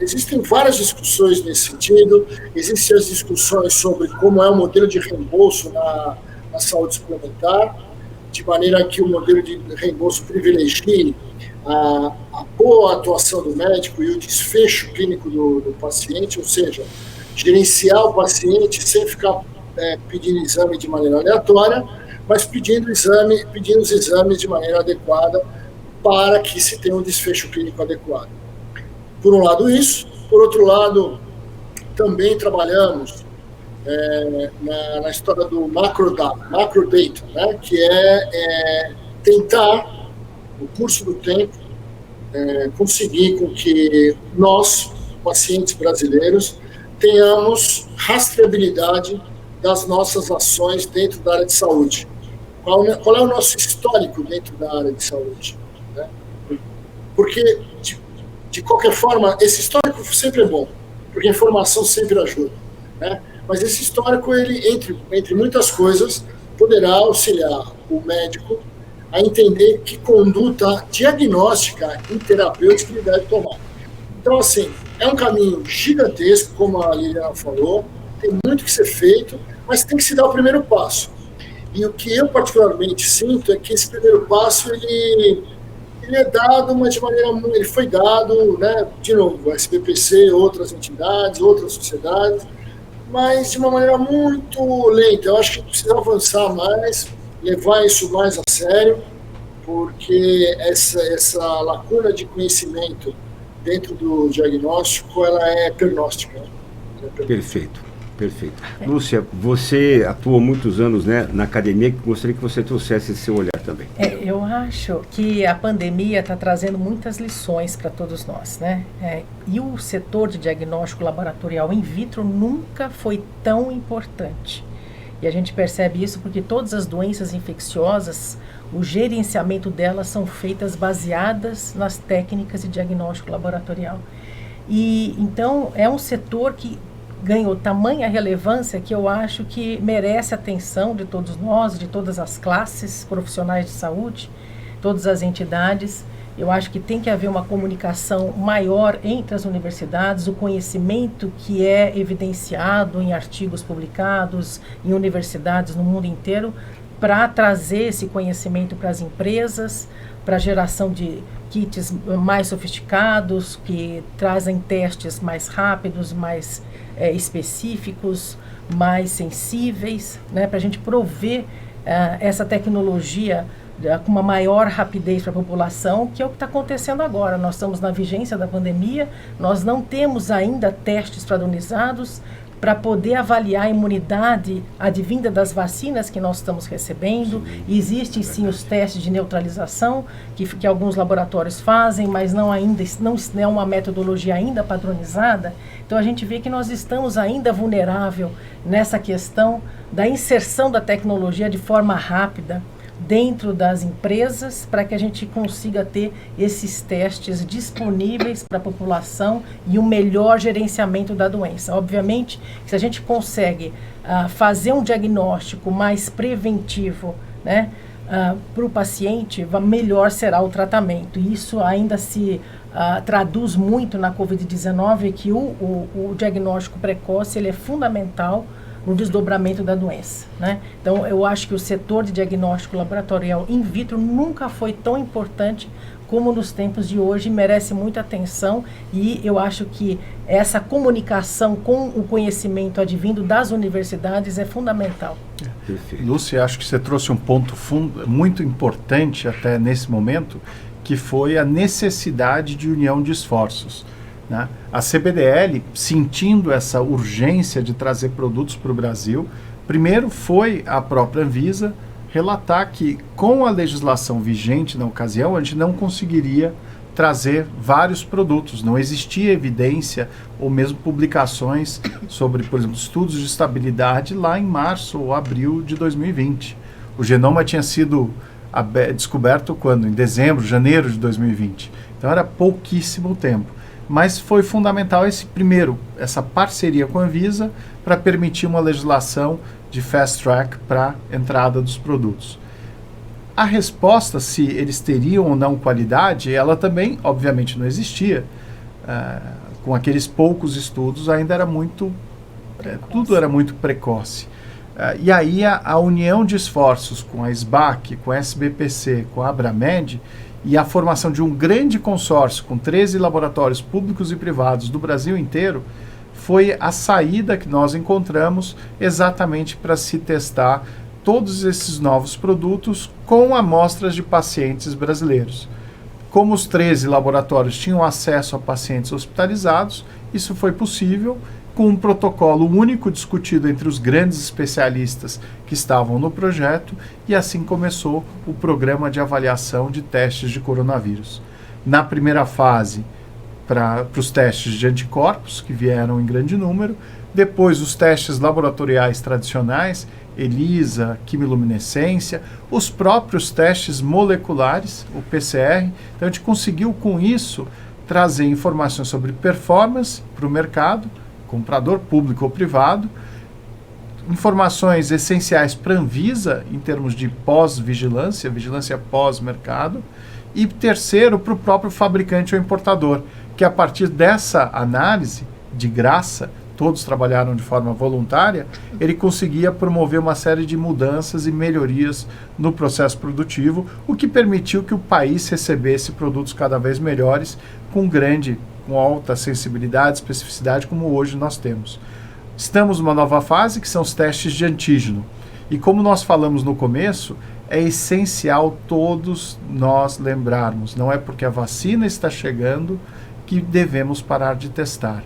Existem várias discussões nesse sentido. Existem as discussões sobre como é o modelo de reembolso na saúde suplementar, de maneira que o modelo de reembolso privilegie a boa atuação do médico e o desfecho clínico do paciente, ou seja, gerenciar o paciente sem ficar pedindo exame de maneira aleatória, mas pedindo os exames de maneira adequada para que se tenha um desfecho clínico adequado. Por um lado isso, por outro lado, também trabalhamos na história do macro data, né, que é tentar, no curso do tempo, conseguir com que nós, pacientes brasileiros, tenhamos rastreabilidade das nossas ações dentro da área de saúde. Qual é o nosso histórico dentro da área de saúde? Né? Porque, de qualquer forma, esse histórico sempre é bom, porque a informação sempre ajuda, né? Mas esse histórico, ele, entre muitas coisas, poderá auxiliar o médico a entender que conduta diagnóstica e terapêutica ele deve tomar. Então, assim, é um caminho gigantesco, como a Liliana falou, tem muito que ser feito, mas tem que se dar o primeiro passo. E o que eu particularmente sinto é que esse primeiro passo, ele é dado, mas de maneira, ele foi dado, né, de novo, SBPC, outras entidades, outras sociedades, mas de uma maneira muito lenta. Eu acho que precisa avançar mais, levar isso mais a sério, porque essa lacuna de conhecimento dentro do diagnóstico, ela é pernóstica. Perfeito. Lúcia, você atuou muitos anos, né, na academia, gostaria que você trouxesse esse seu olhar também. Eu acho que a pandemia está trazendo muitas lições para todos nós, né? E o setor de diagnóstico laboratorial in vitro nunca foi tão importante. E a gente percebe isso porque todas as doenças infecciosas, o gerenciamento delas são feitas baseadas nas técnicas de diagnóstico laboratorial. E então é um setor que ganhou tamanha relevância que eu acho que merece a atenção de todos nós, de todas as classes profissionais de saúde, todas as entidades. Eu acho que tem que haver uma comunicação maior entre as universidades, o conhecimento que é evidenciado em artigos publicados em universidades no mundo inteiro, para trazer esse conhecimento para as empresas, para a geração de kits mais sofisticados, que trazem testes mais rápidos, mais específicos, mais sensíveis, né, para a gente prover essa tecnologia com uma maior rapidez para a população, que é o que está acontecendo agora. Nós estamos na vigência da pandemia, nós não temos ainda testes padronizados para poder avaliar a imunidade advinda das vacinas que nós estamos recebendo. Existem sim os testes de neutralização que alguns laboratórios fazem, mas não é uma metodologia ainda padronizada. Então a gente vê que nós estamos ainda vulnerável nessa questão da inserção da tecnologia de forma rápida dentro das empresas, para que a gente consiga ter esses testes disponíveis para a população e um melhor gerenciamento da doença. Obviamente, se a gente consegue fazer um diagnóstico mais preventivo, né, para o paciente, melhor será o tratamento. E isso ainda se traduz muito na Covid-19, que o diagnóstico precoce ele é fundamental no desdobramento da doença, né? Então, eu acho que o setor de diagnóstico laboratorial in vitro nunca foi tão importante como nos tempos de hoje, merece muita atenção, e eu acho que essa comunicação com o conhecimento advindo das universidades é fundamental. Lúcia, acho que você trouxe um ponto muito importante até nesse momento, que foi a necessidade de união de esforços. Né? A CBDL, sentindo essa urgência de trazer produtos para o Brasil, primeiro foi a própria Anvisa relatar que, com a legislação vigente na ocasião, a gente não conseguiria trazer vários produtos. Não existia evidência ou mesmo publicações sobre, por exemplo, estudos de estabilidade lá em março ou abril de 2020. O genoma tinha sido descoberto quando? Em dezembro, janeiro de 2020. Então era pouquíssimo tempo. Mas foi fundamental essa parceria com a Anvisa para permitir uma legislação de fast track para a entrada dos produtos. A resposta, se eles teriam ou não qualidade, ela também, obviamente, não existia. Com aqueles poucos estudos, ainda era tudo era muito precoce. E aí a união de esforços com a SBAC, com a SBPC, com a Abramed, e a formação de um grande consórcio com 13 laboratórios públicos e privados do Brasil inteiro foi a saída que nós encontramos exatamente para se testar todos esses novos produtos com amostras de pacientes brasileiros. Como os 13 laboratórios tinham acesso a pacientes hospitalizados, isso foi possível com um protocolo único discutido entre os grandes especialistas que estavam no projeto, e assim começou o programa de avaliação de testes de coronavírus. Na primeira fase, para os testes de anticorpos, que vieram em grande número, depois os testes laboratoriais tradicionais, ELISA, quimiluminescência, os próprios testes moleculares, o PCR. Então a gente conseguiu com isso trazer informações sobre performance para o mercado, comprador público ou privado, informações essenciais para a Anvisa em termos de pós-vigilância, vigilância pós-mercado, e terceiro, para o próprio fabricante ou importador, que a partir dessa análise de graça todos trabalharam de forma voluntária, ele conseguia promover uma série de mudanças e melhorias no processo produtivo, o que permitiu que o país recebesse produtos cada vez melhores, com alta sensibilidade, especificidade, como hoje nós temos. Estamos numa nova fase, que são os testes de antígeno. E como nós falamos no começo, é essencial todos nós lembrarmos, não é porque a vacina está chegando que devemos parar de testar.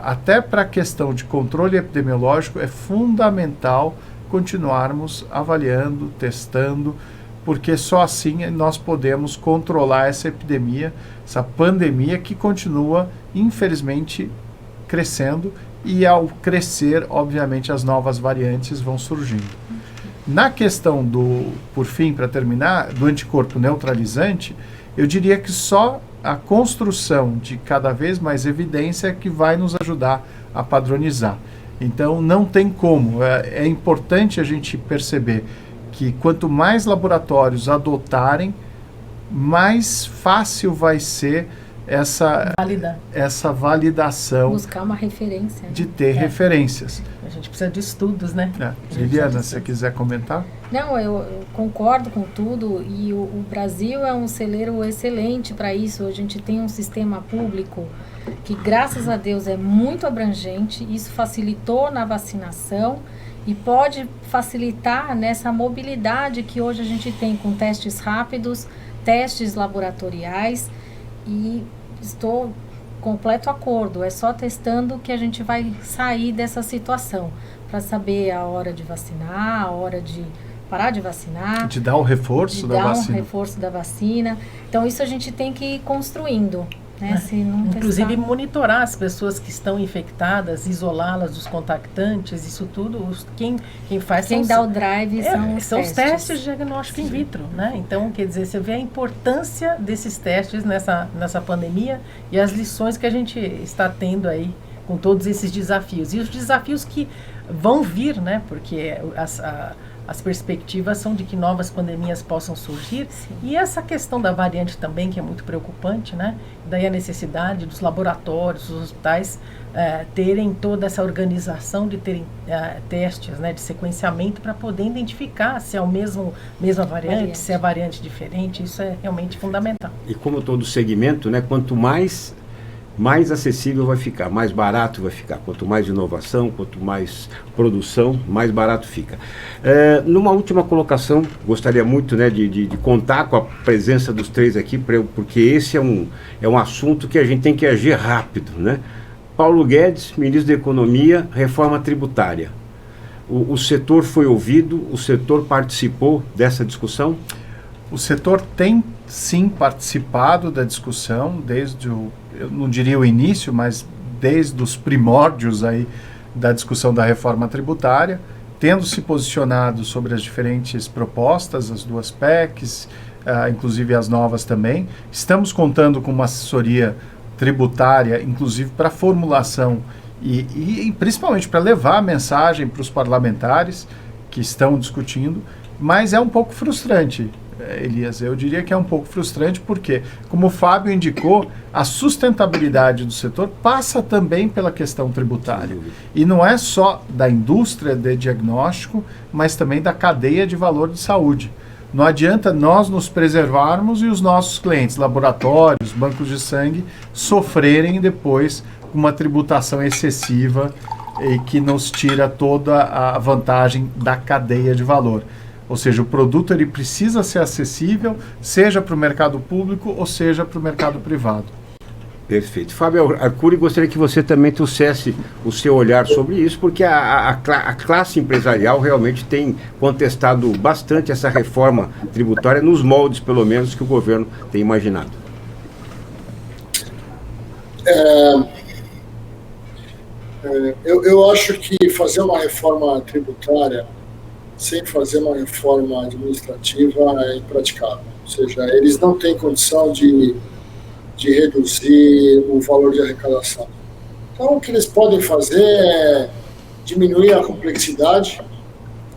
Até para a questão de controle epidemiológico é fundamental continuarmos avaliando, testando, porque só assim nós podemos controlar essa epidemia, essa pandemia que continua, infelizmente, crescendo, e ao crescer, obviamente, as novas variantes vão surgindo. Na questão por fim, para terminar, do anticorpo neutralizante, eu diria que só a construção de cada vez mais evidência é que vai nos ajudar a padronizar. Então, não tem como. É importante a gente perceber que quanto mais laboratórios adotarem, mais fácil vai ser essa validação. Buscar uma referência. De ter referências. A gente precisa de estudos, né? Liliana, se você quiser comentar? Não, eu concordo com tudo, e o Brasil é um celeiro excelente para isso. A gente tem um sistema público que, graças a Deus, é muito abrangente. Isso facilitou na vacinação e pode facilitar nessa mobilidade que hoje a gente tem com testes rápidos, testes laboratoriais, e estou completo acordo. É só testando que a gente vai sair dessa situação, para saber a hora de vacinar, a hora de parar de vacinar, de dar o reforço da vacina. Um reforço da vacina. Então isso a gente tem que ir construindo, né? Se não inclusive testar... monitorar as pessoas que estão infectadas, isolá-las dos contactantes, isso tudo, quem faz... Quem dá o drive são os testes de diagnóstico in vitro, né? Então, quer dizer, você vê a importância desses testes nessa pandemia e as lições que a gente está tendo aí com todos esses desafios. E os desafios que vão vir, né? Porque as perspectivas são de que novas pandemias possam surgir. Sim. E essa questão da variante também, que é muito preocupante, né? Daí a necessidade dos laboratórios, dos hospitais terem toda essa organização de terem testes, né, de sequenciamento para poder identificar se é a mesma variante, se é variante diferente. Isso é realmente fundamental. E como todo segmento, né, quanto mais acessível vai ficar, mais barato vai ficar. Quanto mais inovação, quanto mais produção, mais barato fica. Numa última colocação, gostaria muito, né, de contar com a presença dos três aqui, porque esse é um assunto que a gente tem que agir rápido, né? Paulo Guedes, ministro da Economia, reforma tributária. O setor foi ouvido, o setor participou dessa discussão? O setor tem, sim, participado da discussão desde eu não diria o início, mas desde os primórdios aí da discussão da reforma tributária, tendo se posicionado sobre as diferentes propostas, as duas PECs, inclusive as novas também. Estamos contando com uma assessoria tributária, inclusive para formulação e principalmente para levar a mensagem para os parlamentares que estão discutindo, mas é um pouco frustrante, Elias. Eu diria que é um pouco frustrante porque, como o Fábio indicou, a sustentabilidade do setor passa também pela questão tributária. E não é só da indústria de diagnóstico, mas também da cadeia de valor de saúde. Não adianta nós nos preservarmos e os nossos clientes, laboratórios, bancos de sangue, sofrerem depois com uma tributação excessiva e que nos tira toda a vantagem da cadeia de valor. Ou seja, o produto ele precisa ser acessível, seja para o mercado público ou seja para o mercado privado. Perfeito. Fábio Arcuri, gostaria que você também trouxesse o seu olhar sobre isso, porque a classe empresarial realmente tem contestado bastante essa reforma tributária, nos moldes, pelo menos, que o governo tem imaginado. Eu acho que fazer uma reforma tributária sem fazer uma reforma administrativa é impraticável. Ou seja, eles não têm condição de reduzir o valor de arrecadação. Então, o que eles podem fazer é diminuir a complexidade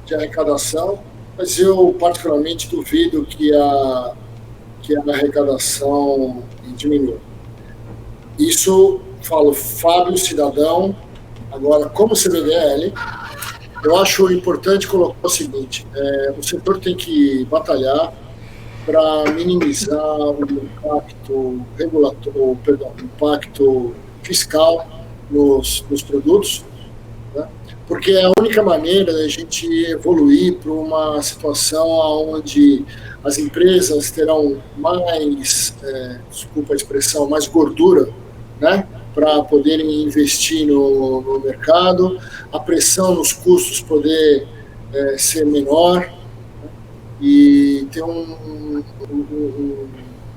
de arrecadação, mas eu particularmente duvido que a arrecadação diminua. Isso, falo, Fábio, cidadão, Agora, como CBDL, eu acho importante colocar o seguinte, o setor tem que batalhar para minimizar o impacto o impacto fiscal nos produtos, né? Porque é a única maneira da gente evoluir para uma situação onde as empresas terão mais, desculpa a expressão, mais gordura, né, para poderem investir no mercado, a pressão nos custos poder ser menor, né, e ter um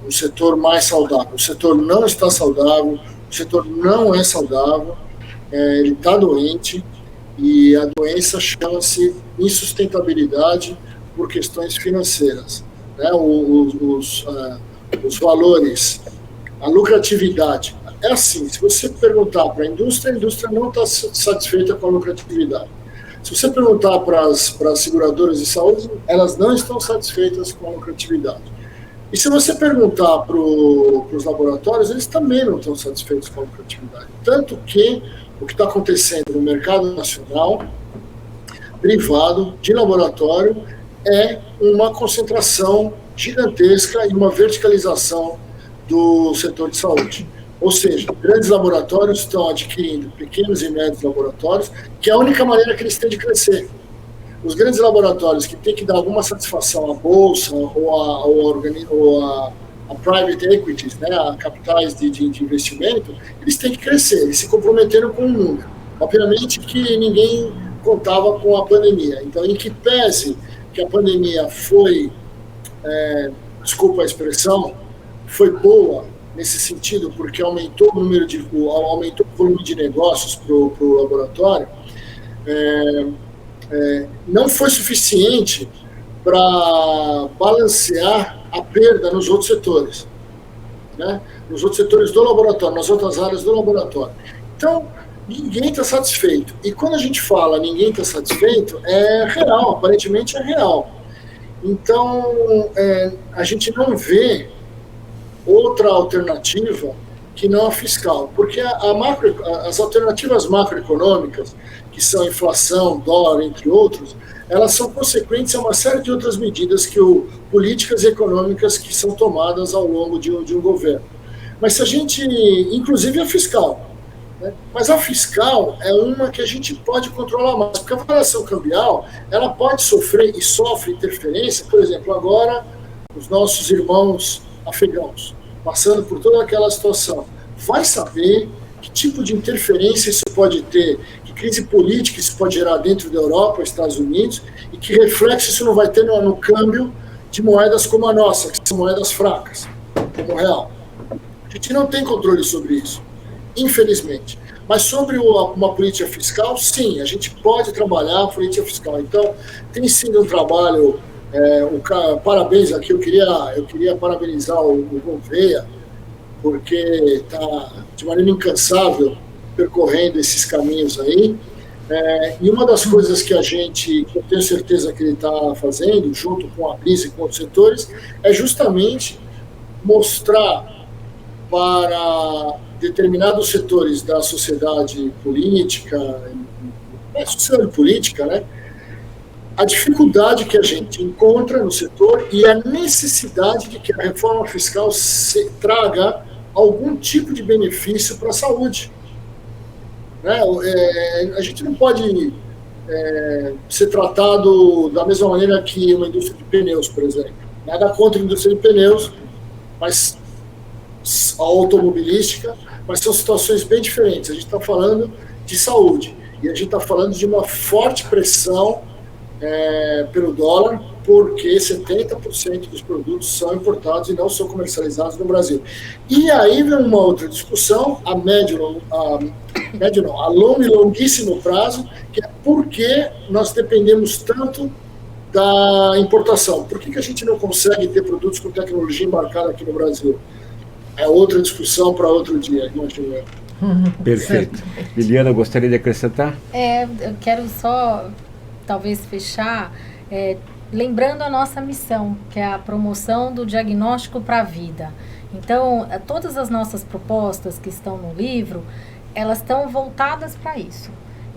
setor mais saudável. O setor não está saudável, o setor não é saudável, ele está doente, e a doença chama-se insustentabilidade por questões financeiras, né? Os valores, a lucratividade. É assim, se você perguntar para a indústria não está satisfeita com a lucratividade. Se você perguntar para as seguradoras de saúde, elas não estão satisfeitas com a lucratividade. E se você perguntar para os laboratórios, eles também não estão satisfeitos com a lucratividade. Tanto que o que está acontecendo no mercado nacional, privado, de laboratório, é uma concentração gigantesca e uma verticalização do setor de saúde. Ou seja, grandes laboratórios estão adquirindo pequenos e médios laboratórios, que é a única maneira que eles têm de crescer. Os grandes laboratórios que têm que dar alguma satisfação à bolsa ou a private equities, né, a capitais de investimento, eles têm que crescer, eles se comprometeram com um número. Obviamente que ninguém contava com a pandemia. Então, em que pese que a pandemia foi, desculpa a expressão, foi boa nesse sentido, porque aumentou o volume de negócios para o laboratório, não foi suficiente para balancear a perda nos outros setores, né? Nos outros setores do laboratório, nas outras áreas do laboratório. Então, ninguém está satisfeito. E quando a gente fala ninguém está satisfeito, é real, aparentemente é real. Então, a gente não vê outra alternativa que não a fiscal, porque as alternativas macroeconômicas, que são inflação, dólar, entre outros, elas são consequentes a uma série de outras medidas políticas e econômicas que são tomadas ao longo de um governo. Mas se a gente, inclusive a fiscal, né? Mas a fiscal é uma que a gente pode controlar mais, porque a variação cambial, ela pode sofrer e sofre interferência, por exemplo, agora os nossos irmãos afegãos, passando por toda aquela situação, vai saber que tipo de interferência isso pode ter, que crise política isso pode gerar dentro da Europa, Estados Unidos, e que reflexo isso não vai ter no câmbio de moedas como a nossa, que são moedas fracas, como o real. A gente não tem controle sobre isso, infelizmente. Mas sobre uma política fiscal, sim, a gente pode trabalhar a política fiscal. Então, tem sido um trabalho, parabéns aqui, eu queria parabenizar o Gouveia, porque está de maneira incansável percorrendo esses caminhos aí. E uma das coisas que eu tenho certeza que ele está fazendo, junto com a Brisa e com outros setores, é justamente mostrar para determinados setores da sociedade política, né, a dificuldade que a gente encontra no setor e a necessidade de que a reforma fiscal traga algum tipo de benefício para a saúde. Né? A gente não pode ser tratado da mesma maneira que uma indústria de pneus, por exemplo. Nada contra a indústria de pneus, mas a automobilística, mas são situações bem diferentes. A gente está falando de saúde e a gente está falando de uma forte pressão pelo dólar, porque 70% dos produtos são importados e não são comercializados no Brasil. E aí vem uma outra discussão, a longo e longuíssimo prazo, que é por que nós dependemos tanto da importação. Por que a gente não consegue ter produtos com tecnologia embarcada aqui no Brasil? É outra discussão para outro dia, imagino eu. Perfeito. Liliana, gostaria de acrescentar? Eu quero só, talvez, fechar, lembrando a nossa missão, que é a promoção do diagnóstico para a vida. Então, todas as nossas propostas que estão no livro, elas estão voltadas para isso.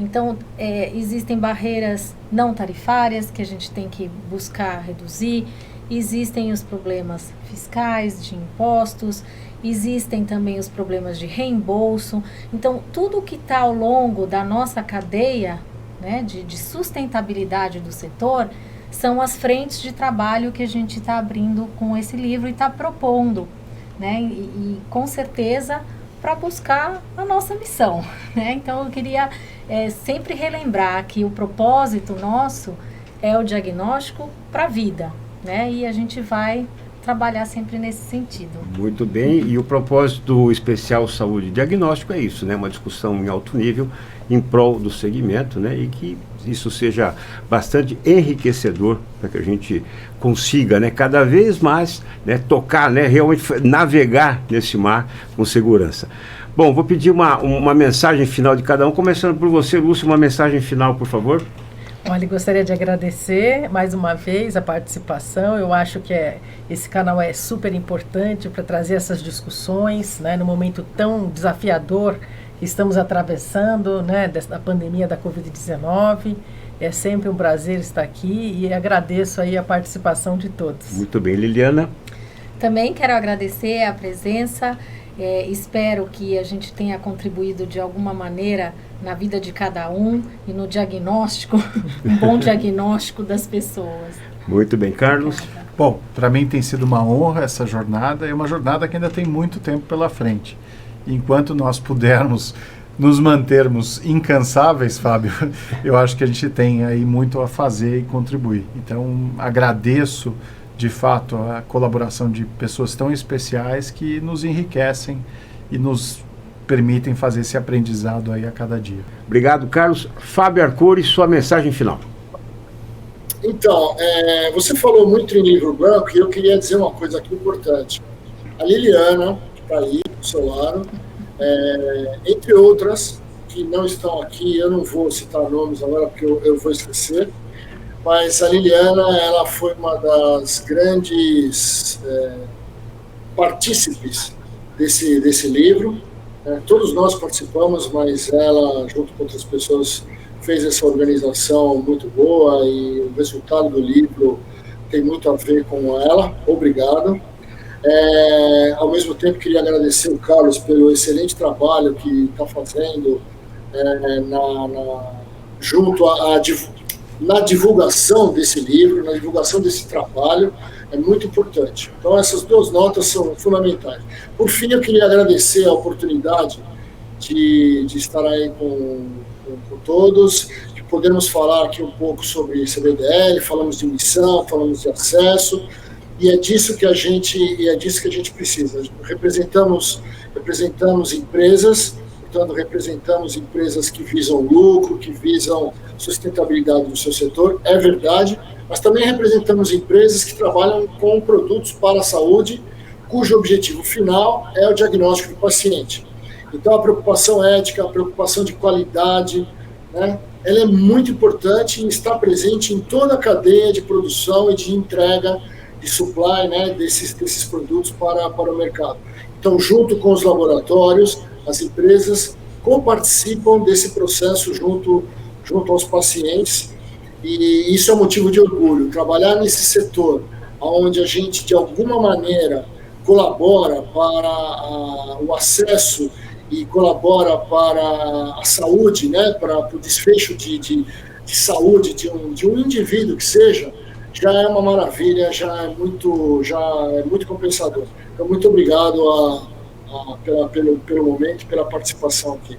Então, existem barreiras não tarifárias que a gente tem que buscar reduzir, existem os problemas fiscais, de impostos, existem também os problemas de reembolso. Então, tudo que está ao longo da nossa cadeia, né, de sustentabilidade do setor, são as frentes de trabalho que a gente está abrindo com esse livro e está propondo, né, e com certeza para buscar a nossa missão, né? Então eu queria sempre relembrar que o propósito nosso é o diagnóstico para a vida, né? E a gente vai trabalhar sempre nesse sentido. Muito bem, e o propósito do especial Saúde e Diagnóstico é isso, né? Uma discussão em alto nível em prol do segmento, né? E que isso seja bastante enriquecedor para que a gente consiga, né, cada vez mais, né, tocar, né, realmente navegar nesse mar com segurança. Bom, vou pedir uma mensagem final de cada um, começando por você, Lúcia, uma mensagem final, por favor. Olha, gostaria de agradecer mais uma vez a participação. Eu acho que esse canal é super importante para trazer essas discussões, né, no momento tão desafiador que estamos atravessando, né, da pandemia da Covid-19. É sempre um prazer estar aqui e agradeço aí a participação de todos. Muito bem, Liliana. Também quero agradecer a presença. Espero que a gente tenha contribuído de alguma maneira na vida de cada um e no diagnóstico, um bom diagnóstico das pessoas. Muito bem, Carlos. Bom, para mim tem sido uma honra essa jornada, é uma jornada que ainda tem muito tempo pela frente. Enquanto nós pudermos nos mantermos incansáveis, Fábio, eu acho que a gente tem aí muito a fazer e contribuir. Então, agradeço de fato a colaboração de pessoas tão especiais que nos enriquecem e nos permitem fazer esse aprendizado aí a cada dia. Obrigado, Carlos. Fábio Arcuri, sua mensagem final. Então, você falou muito em livro branco e eu queria dizer uma coisa aqui importante. A Liliana, que está aí, do seu lado, entre outras, que não estão aqui, eu não vou citar nomes agora porque eu vou esquecer, mas a Liliana, ela foi uma das grandes partícipes desse livro. Todos nós participamos, mas ela, junto com outras pessoas, fez essa organização muito boa e o resultado do livro tem muito a ver com ela. Obrigado. Ao mesmo tempo, queria agradecer o Carlos pelo excelente trabalho que está fazendo na divulgação desse livro, na divulgação desse trabalho, é muito importante. Então, essas duas notas são fundamentais. Por fim, eu queria agradecer a oportunidade de estar aí com todos, de podermos falar aqui um pouco sobre CBDL, falamos de missão, falamos de acesso, e é disso que a gente precisa. Representamos empresas, portanto, representamos empresas que visam lucro, que visam sustentabilidade do seu setor, é verdade, mas também representamos empresas que trabalham com produtos para a saúde, cujo objetivo final é o diagnóstico do paciente. Então, a preocupação ética, a preocupação de qualidade, né, ela é muito importante e está presente em toda a cadeia de produção e de entrega, de supply, né, desses produtos para o mercado. Então, junto com os laboratórios, as empresas comparticipam desse processo junto aos pacientes, e isso é um motivo de orgulho. Trabalhar nesse setor, onde a gente, de alguma maneira, colabora para o acesso e colabora para a saúde, né, para o desfecho de saúde de um indivíduo que seja, já é uma maravilha, já é muito compensador. Então, muito obrigado pelo momento, pela participação aqui.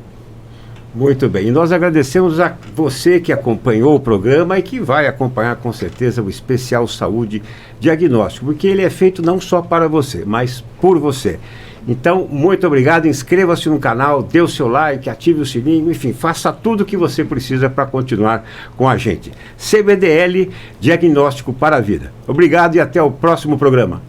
Muito bem, e nós agradecemos a você que acompanhou o programa e que vai acompanhar com certeza o especial Saúde Diagnóstico, porque ele é feito não só para você, mas por você. Então, muito obrigado, inscreva-se no canal, dê o seu like, ative o sininho, enfim, faça tudo o que você precisa para continuar com a gente. CBDL, Diagnóstico para a Vida. Obrigado e até o próximo programa.